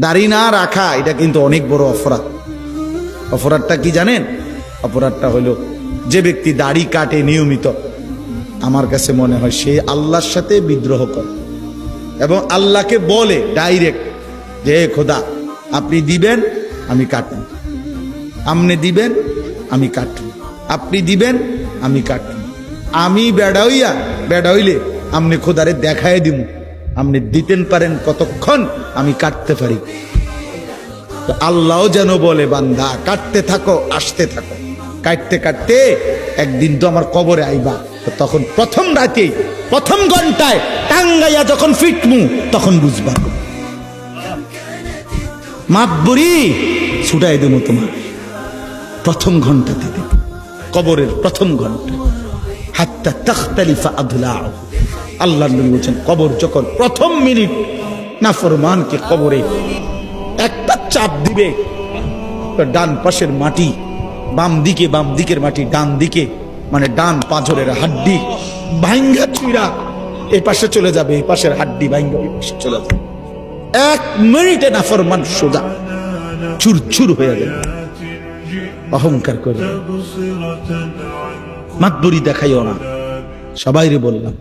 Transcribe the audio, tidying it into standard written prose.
দাড়ি না রাখা এটা কিন্তু অনেক বড় অপরাধ। অপরাধটা কি জানেন? অপরাধটা হলো যে ব্যক্তি দাড়ি কাটে নিয়মিত, আমার কাছে মনে হয় সে আল্লাহর সাথে বিদ্রোহ করে এবং আল্লাহকে বলে ডাইরেক্ট যে খোদা আপনি দিবেন আমি কাটব, আপনি দিবেন আমি কাটব, আপনি দিবেন আমি কাটব, আমি বেড়া হইলে আপনি খোদারে দেখায় দিব, আপনি দিতেন পারেন কতক্ষণ আমি কাটতে পারি। তো আল্লাহও যেন বলে বান্দা কাটতে থাকো, আসতে থাকো, কাটতে কাটতে একদিন তো আমার কবরে আইবা, তখন প্রথম রাতে প্রথম ঘন্টায় টাঙ্গাইয়া যখন ফিটমু তখন বুঝবা। মাতবরি ছুটাই দেবো তোমার প্রথম ঘন্টাতে দেব, কবরের প্রথম ঘন্টা। হাত্তা তাখতালিফা আদলাউ, আল্লাহর নবী বলেন কবর যখন প্রথম মিনিট নাফরমানকে কবরে একটা চাপ দিবে, ডান পাশের মাটি বাম দিকের মাটি ডান দিকে, মানে ডান পাঁজরের হাড্ডি ভাঙ্গা চুইরা এই পাশে চলে যাবে, এই পাশের হাড্ডি ভাঙ্গা এই পাশে চলে যাবে। 1 মিনিটে নাফরমান সোজা চুরচুর হয়ে গেল। অহংকার করে মাতবরি দেখাইও না, সবাইরে বললাম